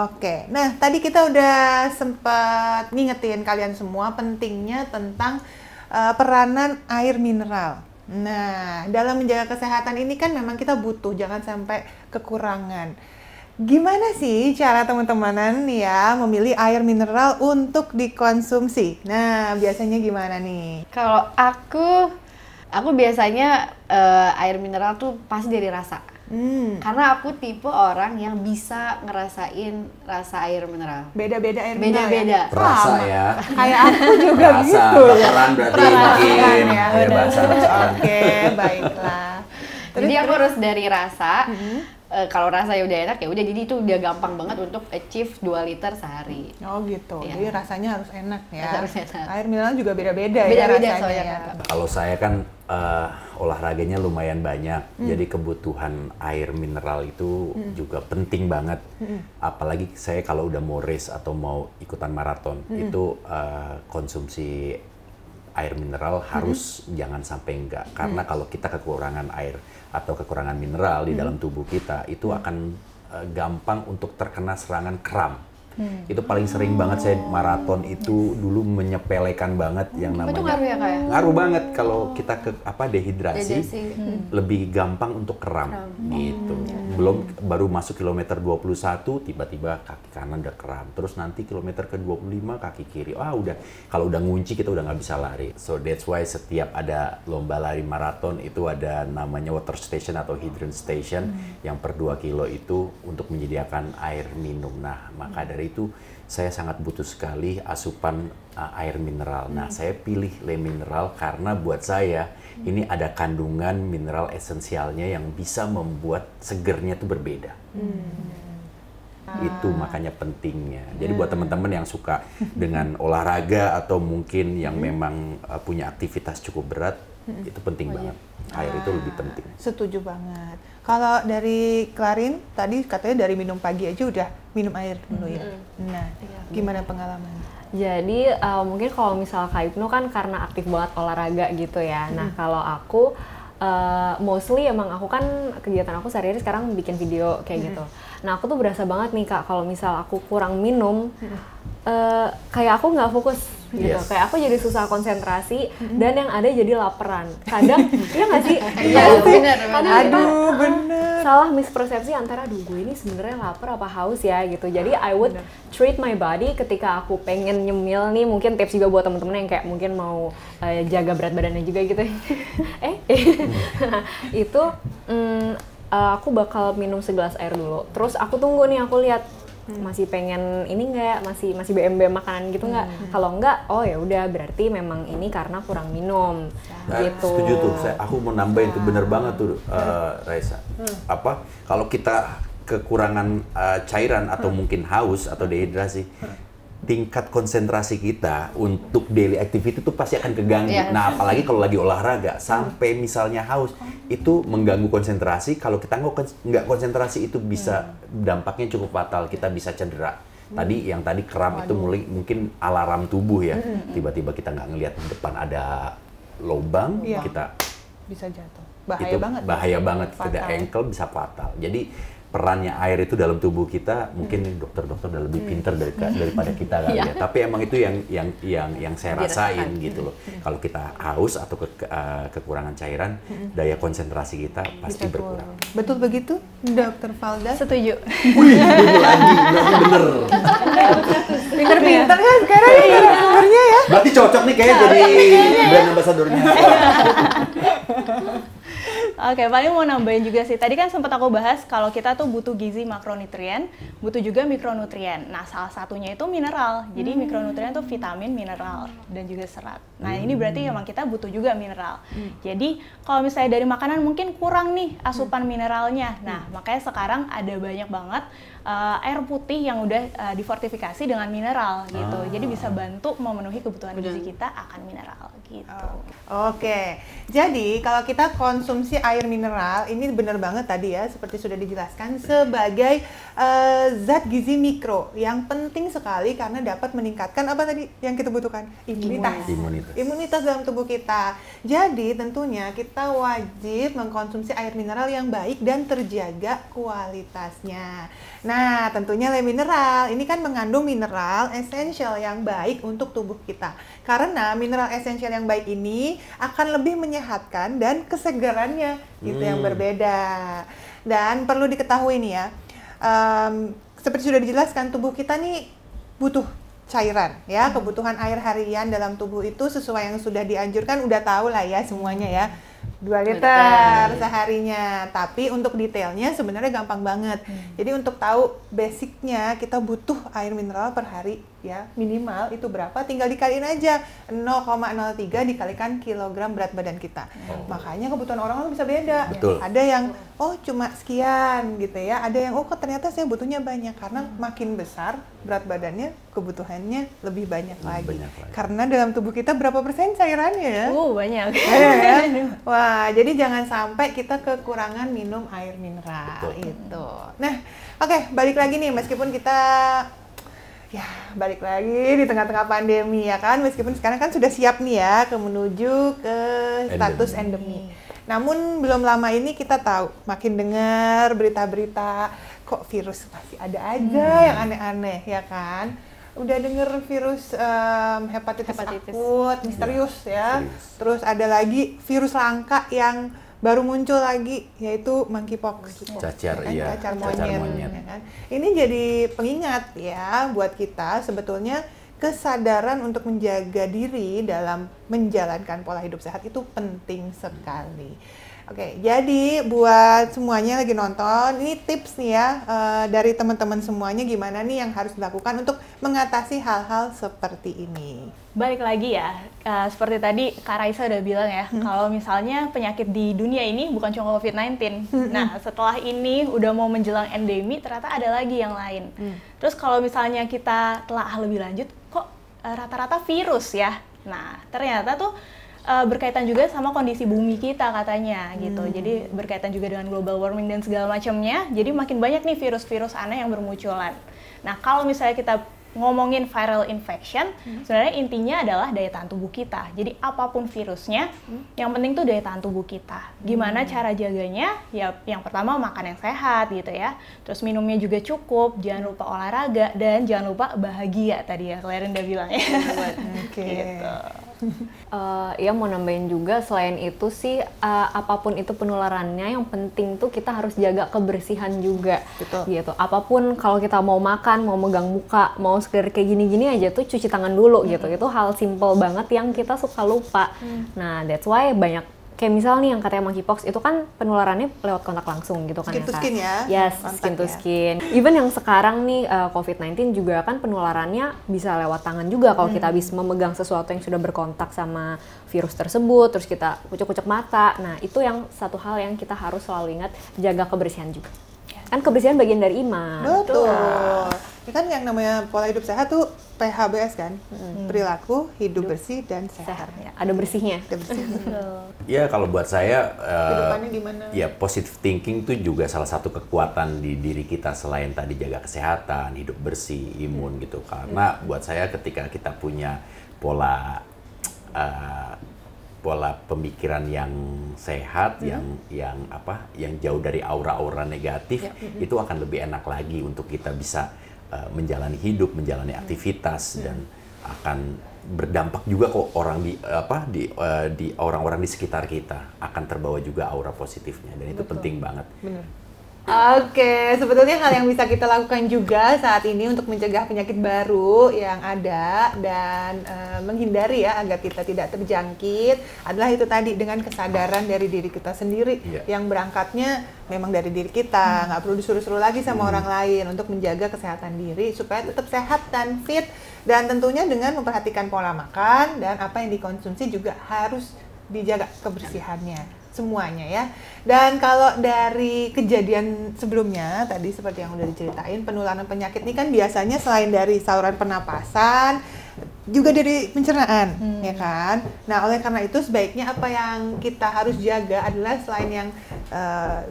Oke, nah tadi kita udah sempat ngingetin kalian semua pentingnya tentang peranan air mineral. Nah, dalam menjaga kesehatan ini kan memang kita butuh, jangan sampai kekurangan. Gimana sih cara teman-temanan ya memilih air mineral untuk dikonsumsi? Nah, biasanya gimana nih? Kalau aku biasanya air mineral tuh pasti dari rasa. Karena aku tipe orang yang bisa ngerasain rasa air mineral. Beda-beda air mineral. Beda-beda. Perasa ya. Kayak aku juga Perasa, gitu. bakaran berarti mungkin. ya, Ya, bahasa. Oke, baiklah. Jadi aku harus dari rasa. Kalau rasanya udah enak ya udah, jadi itu udah gampang banget untuk achieve 2 liter sehari. Oh gitu, Iya. jadi rasanya harus enak ya. Harus enak. Air mineral juga beda-beda ya Beda-beda rasanya soalnya ya. kan. Kalau saya kan olahraganya lumayan banyak, jadi kebutuhan air mineral itu juga penting banget. Apalagi saya kalau udah mau race atau mau ikutan maraton, itu konsumsi air mineral harus jangan sampai enggak. Karena kalau kita kekurangan air atau kekurangan mineral di dalam tubuh kita, itu akan gampang untuk terkena serangan kram. Itu paling sering banget saya maraton itu dulu menyepelekan banget yang namanya. Itu ngaruh ya Kak ya? Ngaruh banget kalau kita dehidrasi, Dehidrasi. lebih gampang untuk kram gitu. Belum baru masuk kilometer 21 tiba-tiba kaki kanan udah kram. Terus nanti kilometer ke 25 kaki kiri. Udah kalau udah ngunci kita udah nggak bisa lari. So that's why setiap ada lomba lari maraton itu ada namanya water station atau hydration station yang per 2 kilo itu untuk menyediakan air minum. Nah, maka dari itu saya sangat butuh sekali asupan air mineral. Nah, saya pilih Le Mineral karena buat saya ini ada kandungan mineral esensialnya yang bisa membuat segernya itu berbeda. Itu makanya pentingnya. Jadi buat teman-teman yang suka dengan olahraga atau mungkin yang memang punya aktivitas cukup berat, itu penting banget. Air itu lebih penting. Setuju banget. Kalau dari Clarin tadi katanya dari minum pagi aja udah minum air dulu ya. Nah, gimana pengalaman? Jadi mungkin kalau misal Kak Ibnu kan karena aktif banget olahraga gitu ya. Nah kalau aku mostly emang aku kan kegiatan aku sehari-hari sekarang bikin video kayak gitu. Nah aku tuh berasa banget nih Kak, kalau misal aku kurang minum, kayak aku nggak fokus gitu, Yes. kayak aku jadi susah konsentrasi dan yang ada jadi laparan. Kadang, iya nggak sih? Iya, bener. Kadang kita bener. salah mispersepsi antara, aduh gue ini sebenarnya lapar apa haus ya gitu. Jadi I would treat my body ketika aku pengen nyemil nih, mungkin tips juga buat temen-temen yang kayak mungkin mau jaga berat badannya juga gitu. Itu aku bakal minum segelas air dulu. Terus aku tunggu nih, aku lihat masih pengen ini nggak, masih BM makanan gitu nggak. Kalau nggak, oh ya udah berarti memang ini karena kurang minum gitu. Setuju tuh, aku mau nambahin tuh, bener banget tuh Raisa. Apa kalau kita kekurangan cairan atau mungkin haus atau dehidrasi, tingkat konsentrasi kita untuk daily activity itu pasti akan keganggu. Yes. Nah, apalagi kalau lagi olahraga, sampai misalnya haus, itu mengganggu konsentrasi. Kalau kita nggak konsentrasi, itu bisa dampaknya cukup fatal. Kita bisa cedera. Yang tadi kram itu mungkin alarm tubuh ya. Tiba-tiba kita nggak ngelihat di depan ada lubang, kita Bisa jatuh. Bahaya banget. Bahaya banget. Fatal. Tidak ankle bisa fatal. Jadi perannya air itu dalam tubuh kita, mungkin dokter-dokter udah lebih pintar daripada kita kali ya. Tapi emang itu yang saya rasain gitu loh. Kalau kita haus atau kekurangan cairan, daya konsentrasi kita pasti berkurang. Betul begitu, Dokter Valda? Setuju. Wih, bener lagi, berarti bener. Pinter-pinter kan sekarang ya narasumbernya ya. Berarti cocok nih kayaknya jadi brand ambassadornya. Oke, paling mau nambahin juga sih. Tadi kan sempat aku bahas kalau kita tuh butuh gizi makronutrien, butuh juga mikronutrien. Nah, salah satunya itu mineral. Jadi mikronutrien tuh vitamin, mineral, dan juga serat. Nah, ini berarti emang kita butuh juga mineral. Jadi, kalau misalnya dari makanan mungkin kurang nih asupan mineralnya. Nah, makanya sekarang ada banyak banget air putih yang udah difortifikasi dengan mineral gitu. Jadi bisa bantu memenuhi kebutuhan gizi kita akan mineral gitu. Oke, jadi kalau kita konsumsi air mineral, ini benar banget tadi ya, seperti sudah dijelaskan, sebagai zat gizi mikro yang penting sekali karena dapat meningkatkan apa tadi yang kita butuhkan? Imunitas dalam tubuh kita. Jadi tentunya kita wajib mengkonsumsi air mineral yang baik dan terjaga kualitasnya. Nah, tentunya Le Mineral ini kan mengandung mineral esensial yang baik untuk tubuh kita. Karena mineral esensial yang baik ini akan lebih menyehatkan dan kesegarannya gitu yang berbeda. Dan perlu diketahui nih ya, seperti sudah dijelaskan, tubuh kita nih butuh cairan ya, kebutuhan air harian dalam tubuh itu sesuai yang sudah dianjurkan, udah tahu lah ya semuanya ya. 2 liter seharinya, tapi untuk detailnya sebenarnya gampang banget. Jadi untuk tahu basicnya kita butuh air mineral per hari ya, minimal itu berapa, tinggal dikaliin aja 0,03 dikalikan kilogram berat badan kita. Makanya kebutuhan orang bisa beda. Betul. Ada yang cuma sekian gitu ya, ada yang kok ternyata saya butuhnya banyak, karena makin besar berat badannya kebutuhannya lebih banyak lagi. Karena dalam tubuh kita berapa persen cairannya ya? Banyak. Ya? Wah, jadi jangan sampai kita kekurangan minum air mineral. Itu. Nah, oke, balik lagi nih, meskipun kita balik lagi di tengah-tengah pandemi ya kan, meskipun sekarang kan sudah siap nih ya menuju ke status endemi. Namun belum lama ini kita tahu, makin dengar berita-berita kok virus masih ada aja yang aneh-aneh ya kan. Udah denger virus hepatitis akut, misterius ya. Terus ada lagi virus langka yang baru muncul lagi, yaitu monkeypox. Cacar, ya kan? iya. Cacar Cacar monyet. monyet. Ya kan? Ini jadi pengingat ya buat kita sebetulnya kesadaran untuk menjaga diri dalam menjalankan pola hidup sehat itu penting sekali. Oke, jadi buat semuanya lagi nonton, ini tips nih ya dari teman-teman semuanya gimana nih yang harus dilakukan untuk mengatasi hal-hal seperti ini. Balik lagi ya, seperti tadi Kak Raisa udah bilang ya, kalau misalnya penyakit di dunia ini bukan cuma COVID-19. Nah, setelah ini udah mau menjelang endemi, ternyata ada lagi yang lain. Terus kalau misalnya kita telah lebih lanjut, kok rata-rata virus ya? Nah, ternyata tuh berkaitan juga sama kondisi bumi kita katanya gitu. Jadi berkaitan juga dengan global warming dan segala macamnya. Jadi makin banyak nih virus-virus aneh yang bermunculan. Nah, kalau misalnya kita ngomongin viral infection, sebenarnya intinya adalah daya tahan tubuh kita. Jadi apapun virusnya, yang penting tuh daya tahan tubuh kita. Gimana cara jaganya? Ya yang pertama makan yang sehat gitu ya. Terus minumnya juga cukup, jangan lupa olahraga, dan jangan lupa bahagia tadi ya, Clarin udah bilang ya. Oke. Gitu. Ya mau nambahin juga selain itu sih apapun itu penularannya yang penting tuh kita harus jaga kebersihan juga. Betul. Gitu. Apapun kalau kita mau makan, mau megang muka, mau sekedar kayak gini-gini aja tuh cuci tangan dulu gitu. Itu hal simple banget yang kita suka lupa. Nah, that's why banyak kayak misal nih yang katanya monkeypox itu kan penularannya lewat kontak langsung gitu kan Skin to Kak? skin ya? Yes, Kontak skin to ya. skin. Even yang sekarang nih COVID-19 juga kan penularannya bisa lewat tangan juga kalau kita habis memegang sesuatu yang sudah berkontak sama virus tersebut, terus kita kucek-kucek mata. Nah, itu yang satu hal yang kita harus selalu ingat, jaga kebersihan juga. Kan kebersihan bagian dari iman. Betul. Ini kan yang namanya pola hidup sehat tuh PHBS kan, perilaku hidup bersih dan sehat. Ada bersihnya. Ada bersihnya. Ya kalau buat saya Kedepannya gimana? ya positive thinking itu juga salah satu kekuatan di diri kita selain tadi jaga kesehatan, hidup bersih, imun gitu. Karena buat saya ketika kita punya pola pemikiran yang sehat, yang jauh dari aura-aura negatif, itu akan lebih enak lagi untuk kita bisa menjalani hidup, menjalani aktivitas, dan akan berdampak juga kok orang di orang-orang di sekitar kita akan terbawa juga aura positifnya, dan itu penting banget. Bener. Oke, sebetulnya hal yang bisa kita lakukan juga saat ini untuk mencegah penyakit baru yang ada dan menghindari ya agar kita tidak terjangkit adalah itu tadi, dengan kesadaran dari diri kita sendiri yang berangkatnya memang dari diri kita, nggak perlu disuruh-suruh lagi sama orang lain untuk menjaga kesehatan diri supaya tetap sehat dan fit, dan tentunya dengan memperhatikan pola makan dan apa yang dikonsumsi juga harus dijaga kebersihannya. Semuanya ya. Dan kalau dari kejadian sebelumnya tadi seperti yang udah diceritain, penularan penyakit ini kan biasanya selain dari saluran pernapasan juga dari pencernaan, ya kan? Nah, oleh karena itu sebaiknya apa yang kita harus jaga adalah selain yang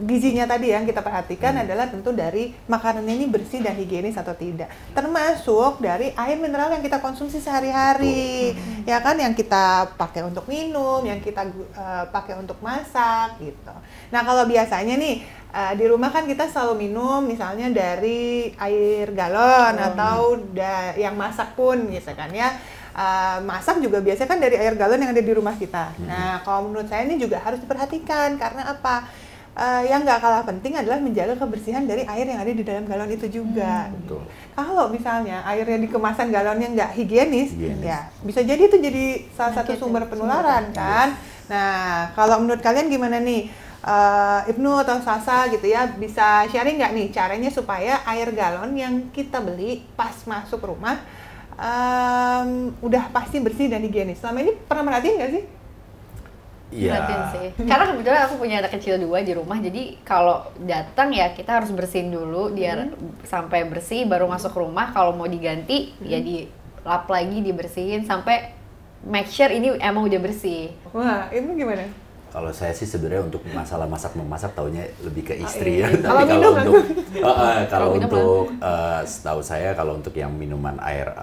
gizinya tadi yang kita perhatikan adalah tentu dari makanannya ini bersih dan higienis atau tidak. Termasuk dari air mineral yang kita konsumsi sehari-hari, ya kan? Yang kita pakai untuk minum, yang kita pakai untuk masak gitu. Nah, kalau biasanya nih di rumah kan kita selalu minum misalnya dari air galon atau yang masak pun gitu kan ya. Masak juga biasanya kan dari air galon yang ada di rumah kita. Nah, kalau menurut saya ini juga harus diperhatikan karena apa? Yang nggak kalah penting adalah menjaga kebersihan dari air yang ada di dalam galon itu juga. Betul. Kalau misalnya airnya di kemasan galonnya nggak higienis, ya bisa jadi itu jadi salah satu sumber penularan kan. Nah, kalau menurut kalian gimana nih? Ibnu atau Sasa gitu ya, bisa sharing nggak nih caranya supaya air galon yang kita beli pas masuk rumah udah pasti bersih dan higienis? Selama ini pernah merhatiin nggak sih? Iya. Sih. Karena kebetulan aku punya anak kecil 2 di rumah, jadi kalau datang ya kita harus bersihin dulu biar sampai bersih, baru masuk rumah. Kalau mau diganti ya dilap lagi, dibersihin sampai make sure ini emang udah bersih. Wah, Ibnu gimana? Kalau saya sih sebenarnya untuk masalah masak-memasak taunya lebih ke istri ya. Kalau Tapi minum, kalau untuk setahu saya kalau untuk yang minuman air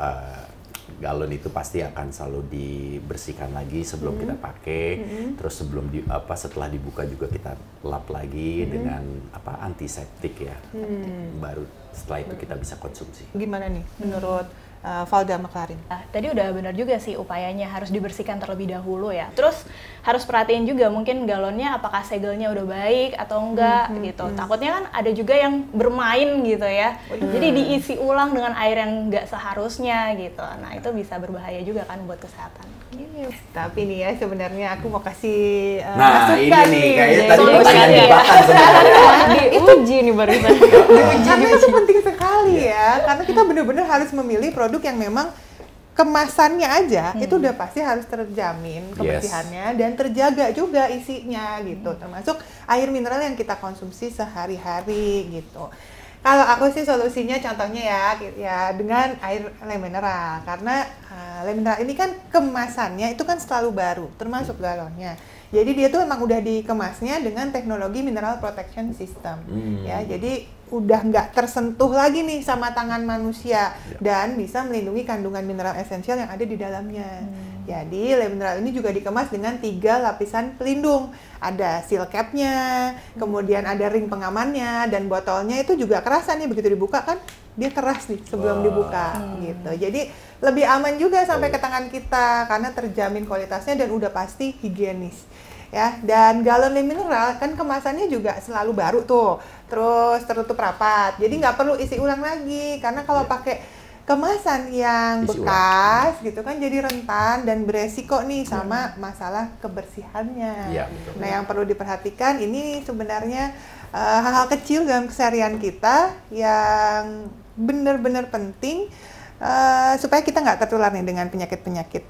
galon itu pasti akan selalu dibersihkan lagi sebelum kita pakai. Terus setelah dibuka juga kita lap lagi dengan antiseptik ya. Baru setelah itu kita bisa konsumsi. Gimana nih menurut Valda sama Clarin? Tadi udah benar juga sih, upayanya harus dibersihkan terlebih dahulu ya. Terus harus perhatiin juga mungkin galonnya apakah segelnya udah baik atau enggak gitu. Takutnya kan ada juga yang bermain gitu ya. Jadi diisi ulang dengan air yang enggak seharusnya gitu. Nah, itu bisa berbahaya juga kan buat kesehatan. Tapi nih ya sebenarnya aku mau kasih Nah, ini masukan nih kayaknya tadi solusinya. pertanyaan jebakan sebenarnya. Diuji nih barusan. Karena itu penting sekali ya, karena kita benar-benar harus memilih produk yang memang kemasannya aja itu udah pasti harus terjamin kebersihannya dan terjaga juga isinya gitu, termasuk air mineral yang kita konsumsi sehari-hari gitu. Kalau aku sih solusinya contohnya ya dengan air le mineral, karena le mineral ini kan kemasannya itu kan selalu baru, termasuk galonnya. Jadi dia tuh memang udah dikemasnya dengan teknologi mineral protection system, ya. Jadi udah nggak tersentuh lagi nih sama tangan manusia dan bisa melindungi kandungan mineral esensial yang ada di dalamnya. Jadi lem mineral ini juga dikemas dengan 3 lapisan pelindung. Ada seal cap-nya, kemudian ada ring pengamannya, dan botolnya itu juga kerasan nih, begitu dibuka kan dia keras nih sebelum dibuka gitu. Jadi lebih aman juga sampai ke tangan kita karena terjamin kualitasnya dan udah pasti higienis. Ya, dan galon lem mineral kan kemasannya juga selalu baru tuh, terus tertutup rapat, jadi nggak perlu isi ulang lagi, karena kalau pakai kemasan yang Isi bekas gitu kan jadi rentan dan beresiko nih sama masalah kebersihannya. Iya, betul. Nah, yang perlu diperhatikan ini sebenarnya hal-hal kecil dalam keseharian kita yang benar-benar penting supaya kita nggak tertular nih dengan penyakit-penyakit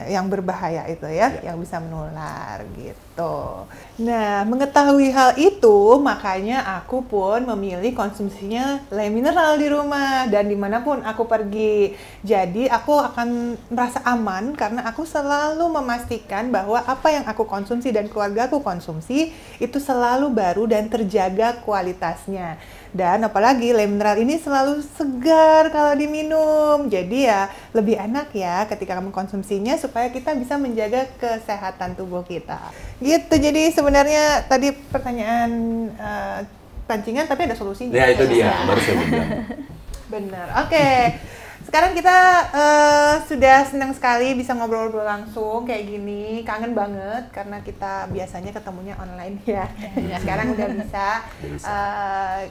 yang berbahaya itu ya, yang bisa menular gitu. Nah, mengetahui hal itu, makanya aku pun memilih konsumsinya lem mineral di rumah dan dimanapun aku pergi. Jadi aku akan merasa aman karena aku selalu memastikan bahwa apa yang aku konsumsi dan keluarga aku konsumsi itu selalu baru dan terjaga kualitasnya. Dan apalagi lem mineral ini selalu segar kalau diminum. Jadi ya lebih enak ya ketika mengkonsumsinya supaya kita bisa menjaga kesehatan tubuh kita. Gitu. Jadi sebenarnya tadi pertanyaan pancingan tapi ada solusinya. Ya itu dia, baru saya bilang. Benar. Oke. Sekarang kita sudah senang sekali bisa ngobrol-ngobrol langsung kayak gini. Kangen banget karena kita biasanya ketemunya online ya. Sekarang udah bisa.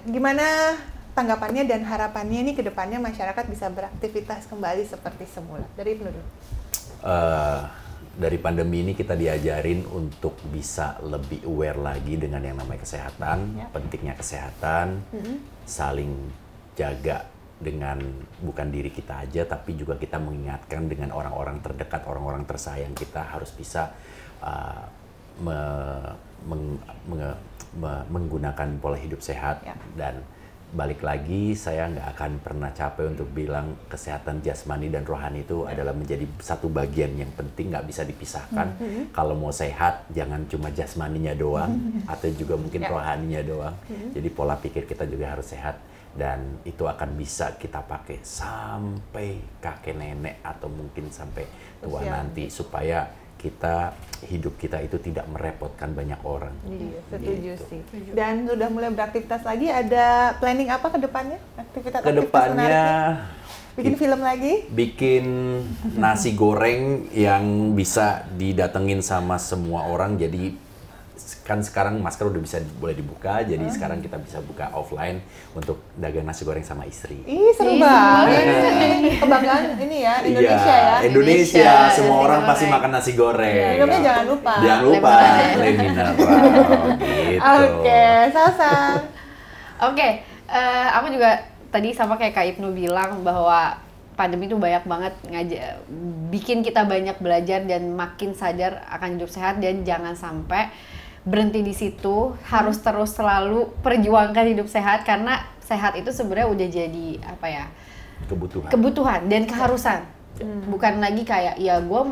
Gimana tanggapannya dan harapannya nih ke depannya masyarakat bisa beraktivitas kembali seperti semula? Dari Ibnu dulu. Dari pandemi ini kita diajarin untuk bisa lebih aware lagi dengan yang namanya kesehatan, pentingnya kesehatan, saling jaga dengan bukan diri kita aja, tapi juga kita mengingatkan dengan orang-orang terdekat, orang-orang tersayang kita harus bisa menggunakan pola hidup sehat. Dan balik lagi, saya nggak akan pernah capek untuk bilang kesehatan jasmani dan rohani itu adalah menjadi satu bagian yang penting, nggak bisa dipisahkan. Kalau mau sehat, jangan cuma jasmaninya doang, atau juga mungkin rohaninya doang. Jadi pola pikir kita juga harus sehat. Dan itu akan bisa kita pakai sampai kakek nenek atau mungkin sampai tua nanti supaya hidup kita itu tidak merepotkan banyak orang. Iya, setuju sih. Dan sudah mulai beraktivitas lagi, ada planning apa ke depannya? Aktivitas Kedepannya bikin film lagi? Bikin nasi goreng yang bisa didatengin sama semua orang. Jadi kan sekarang masker udah bisa boleh dibuka, jadi sekarang kita bisa buka offline untuk dagang nasi goreng sama istri. Ih, seru banget. Kebanggaan ini ya, Indonesia ya. Indonesia, semua orang pasti makan nasi goreng. Filmnya jangan lupa. Jangan lupa, lem mineral. Gitu. Oke, Salsa. Oke, aku juga tadi sama kayak Kak Ibnu bilang bahwa pandemi itu banyak banget bikin kita banyak belajar dan makin sadar akan hidup sehat, dan jangan sampai berhenti di situ, harus terus selalu perjuangkan hidup sehat karena sehat itu sebenarnya udah jadi apa ya? Kebutuhan dan keharusan. Bukan lagi kayak gue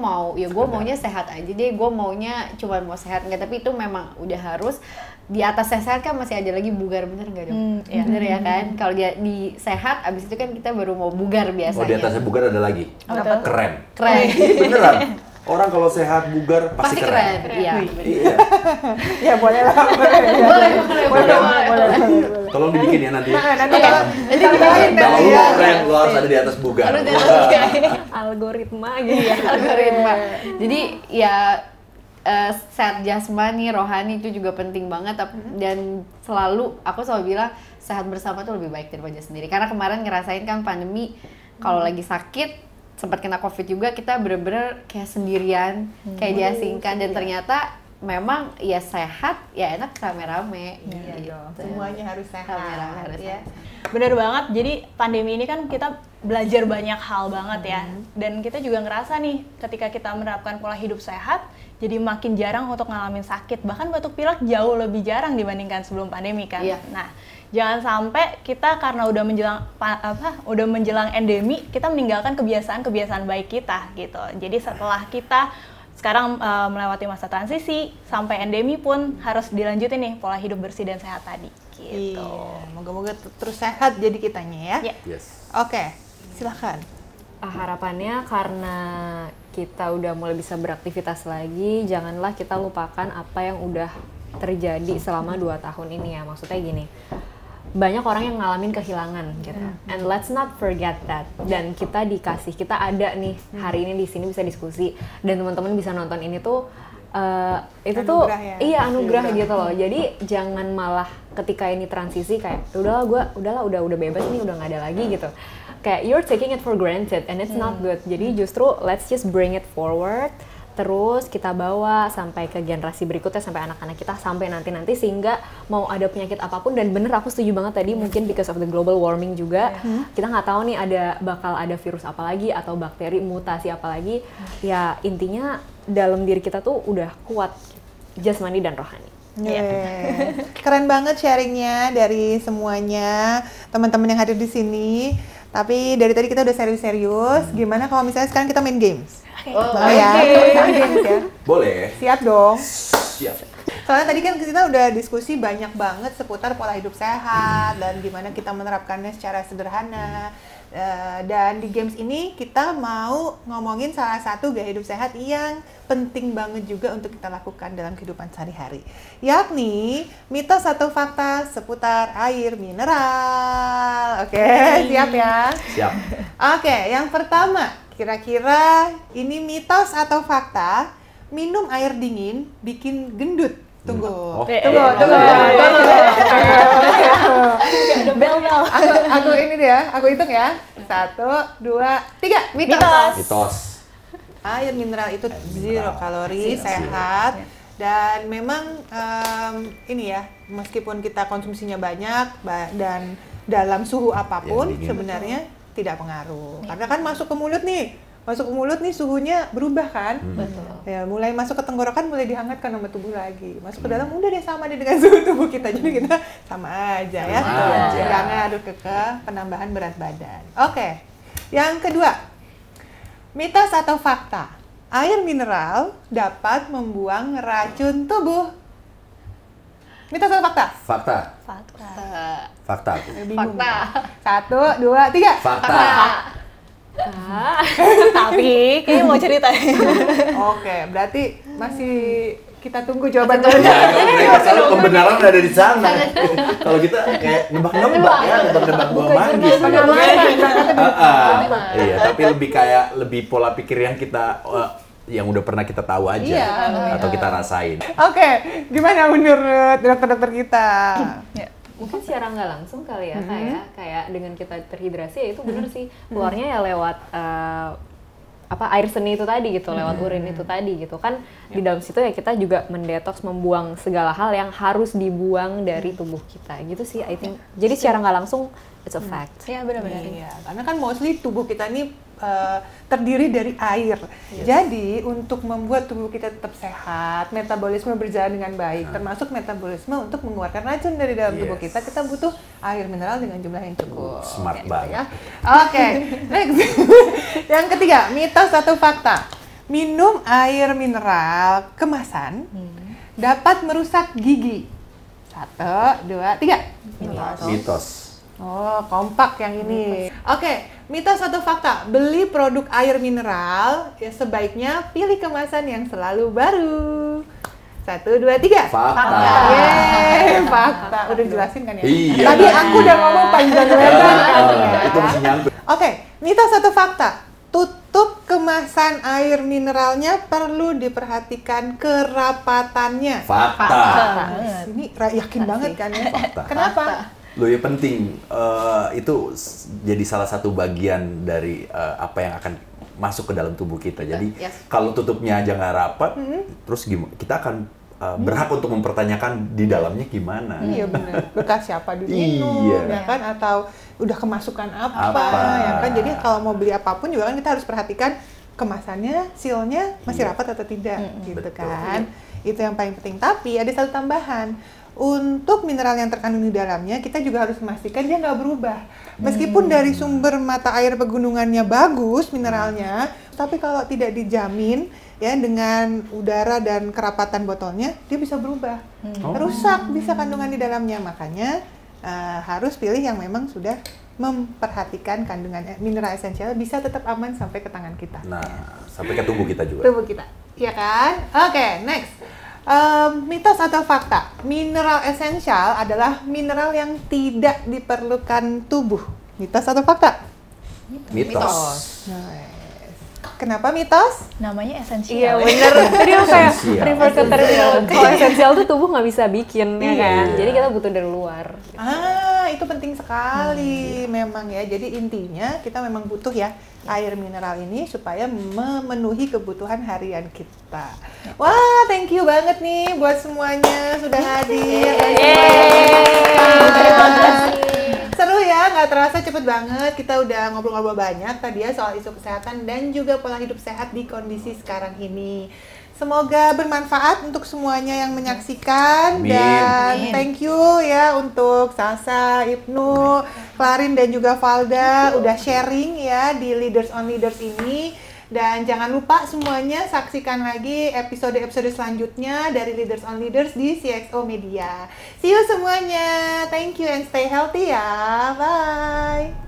maunya sehat aja deh, gue maunya cuma mau sehat, enggak, tapi itu memang udah harus. Di atas sehat kan masih ada lagi bugar, bener nggak dong? Bener ya kan? Kalau di sehat, abis itu kan kita baru mau bugar biasanya. Oh, di atasnya bugar ada lagi? Keren. Beneran? Orang kalau sehat bugar pasti keren. Iya. Ya boleh lah. Boleh. Tolong dibikin ya nanti. Nanti kalau lu keren, lu harus ada di atas bugar. Algoritma gitu ya. Algoritma. Jadi ya sehat jasmani, rohani itu juga penting banget. Dan aku selalu bilang sehat bersama tuh lebih baik daripada sendiri. Karena kemarin ngerasain kan pandemi, kalau lagi sakit sempat kena COVID juga, kita bener-bener kayak sendirian, kayak diasingkan, dan ternyata memang ya sehat, ya enak rame-rame. Gitu. Semuanya harus sehat. Harus ya. Bener banget, jadi pandemi ini kan kita belajar banyak hal banget ya. Dan kita juga ngerasa nih, ketika kita menerapkan pola hidup sehat, jadi makin jarang untuk ngalamin sakit. Bahkan batuk pilek jauh lebih jarang dibandingkan sebelum pandemi kan. Nah, jangan sampai kita karena udah menjelang endemi, kita meninggalkan kebiasaan-kebiasaan baik kita gitu. Jadi setelah kita sekarang melewati masa transisi sampai endemi pun harus dilanjutin nih pola hidup bersih dan sehat tadi. Gitu. Iya, moga-moga terus sehat jadi kitanya ya. Ya. Yes. Oke, silakan. Harapannya karena kita udah mulai bisa beraktivitas lagi, janganlah kita lupakan apa yang udah terjadi selama 2 tahun ini ya. Maksudnya gini, banyak orang yang ngalamin kehilangan gitu. And let's not forget that. Dan kita ada nih hari ini di sini bisa diskusi dan teman-teman bisa nonton ini tuh itu tuh Anugerah ya. iya anugerah gitu loh. Jadi jangan malah ketika ini transisi kayak udah bebas nih, udah nggak ada lagi gitu. Kayak you're taking it for granted and it's not good. Jadi justru let's just bring it forward. Terus kita bawa sampai ke generasi berikutnya, sampai anak-anak kita, sampai nanti sehingga mau ada penyakit apapun. Dan bener aku setuju banget tadi, mungkin because of the global warming juga, kita nggak tahu nih bakal ada virus apa lagi atau bakteri mutasi apa lagi. Ya intinya dalam diri kita tuh udah kuat jasmani dan rohani. Keren banget sharingnya dari semuanya teman-teman yang hadir di sini. Tapi dari tadi kita udah serius-serius. Gimana kalau misalnya sekarang kita main games? Boleh ya? Main games ya? Boleh. Siap dong. Siap. Soalnya tadi kan kita udah diskusi banyak banget seputar pola hidup sehat dan gimana kita menerapkannya secara sederhana. Dan di games ini kita mau ngomongin salah satu gaya hidup sehat yang penting banget juga untuk kita lakukan dalam kehidupan sehari-hari, yakni mitos atau fakta seputar air mineral. Oke, siap ya? Siap. Oke, yang pertama, kira-kira ini mitos atau fakta, minum air dingin bikin gendut. Tunggu. Tunggu. Bel. Aku ini dia, aku hitung ya. 1, 2, 3. Mitos. Air mineral itu zero kalori, sehat. Dan memang ini ya, meskipun kita konsumsinya banyak dan dalam suhu apapun sebenarnya tidak pengaruh. Karena kan masuk ke mulut nih suhunya berubah kan. Betul. Ya, mulai masuk ke tenggorokan mulai dihangatkan sama tubuh lagi. Masuk ke dalam udah deh sama deh dengan suhu tubuh kita. Jadi kita sama aja ya. Jangan ngaruh ke penambahan berat badan. Oke. Yang kedua, mitos atau fakta? Air mineral dapat membuang racun tubuh. Mitos atau fakta? Fakta. Fakta. Aku. Bingung. 1, 2, 3. Fakta. Tapi kayaknya mau cerita. Oke, berarti masih kita tunggu jawaban Ya, mereka selalu kebenaran ada di sana. Kalau kita kayak nebak-nebak ya, nebak-nebak buah manggis. Iya, tapi lebih pola pikir yang kita yang udah pernah kita tahu aja atau kita rasain. Oke, gimana menurut dokter-dokter kita? Mungkin secara nggak langsung kali ya, kayak dengan kita terhidrasi ya itu bener sih, keluarnya ya lewat air seni itu tadi gitu, lewat urin itu tadi gitu kan. Di dalam situ ya kita juga mendetoks, membuang segala hal yang harus dibuang dari tubuh kita gitu sih, I think. Jadi secara nggak langsung it's a fact. Iya, benar-benar. Iya, karena kan mostly tubuh kita ini terdiri dari air. Jadi untuk membuat tubuh kita tetap sehat, metabolisme berjalan dengan baik, termasuk metabolisme untuk mengeluarkan racun dari dalam tubuh kita butuh air mineral dengan jumlah yang cukup. Smart banget. Ya. Oke, next. Yang ketiga, mitos atau fakta? Minum air mineral kemasan dapat merusak gigi. 1, 2, 3. Mitos. Oh, kompak yang ini. Oke, mitos atau fakta? Beli produk air mineral, ya sebaiknya pilih kemasan yang selalu baru. 1, 2, 3. Fakta. Yeay, fakta. Udah jelasin kan ya? Iya. Tadi aku udah ngomong panjang lebar kan ya? Itu mesti nyangkut. Oke, mitos atau fakta? Tutup kemasan air mineralnya perlu diperhatikan kerapatannya. Fakta. Ini yakin banget kan ya? Fakta. Kenapa? Loh ya penting, itu jadi salah satu bagian dari apa yang akan masuk ke dalam tubuh kita. Jadi kalau tutupnya aja nggak rapat, terus gimana? Kita akan berhak untuk mempertanyakan di dalamnya gimana. Iya benar. Bekas siapa diminum, ya kan? Atau udah kemasukan apa? Ya kan? Jadi kalau mau beli apapun juga kan kita harus perhatikan kemasannya, sealnya masih rapat atau tidak, gitu kan? Itu yang paling penting. Tapi ada satu tambahan. Untuk mineral yang terkandung di dalamnya, kita juga harus memastikan dia nggak berubah. Meskipun dari sumber mata air pegunungannya bagus mineralnya, tapi kalau tidak dijamin ya dengan udara dan kerapatan botolnya dia bisa berubah, rusak bisa kandungan di dalamnya. Makanya harus pilih yang memang sudah memperhatikan kandungan mineral esensial bisa tetap aman sampai ke tangan kita. Nah, sampai ke tubuh kita juga. Tubuh kita, ya kan? Oke, next. Mitos atau fakta? Mineral esensial adalah mineral yang tidak diperlukan tubuh. Mitos atau fakta? Mitos. Nice. Kenapa mitos? Namanya esensial. Iya bener, tadi aku kayak Esensial. refer ke terminal. Kalau esensial tuh tubuh nggak bisa bikin, ya kan? Iya. Jadi kita butuh dari luar. Itu penting sekali memang ya. Jadi intinya kita memang butuh ya air mineral ini supaya memenuhi kebutuhan harian kita. Wah, thank you banget nih buat semuanya sudah hadir. Terima kasih. Seru ya, nggak terasa cepet banget. Kita udah ngobrol-ngobrol banyak tadi ya soal isu kesehatan dan juga pola hidup sehat di kondisi sekarang ini. Semoga bermanfaat untuk semuanya yang menyaksikan. Amin. Dan thank you ya untuk Salsa, Ibnu, Clarin dan juga Valda udah sharing ya di Leaders on Leaders ini. Dan jangan lupa semuanya saksikan lagi episode-episode selanjutnya dari Leaders on Leaders di CXO Media. See you semuanya. Thank you and stay healthy ya. Bye.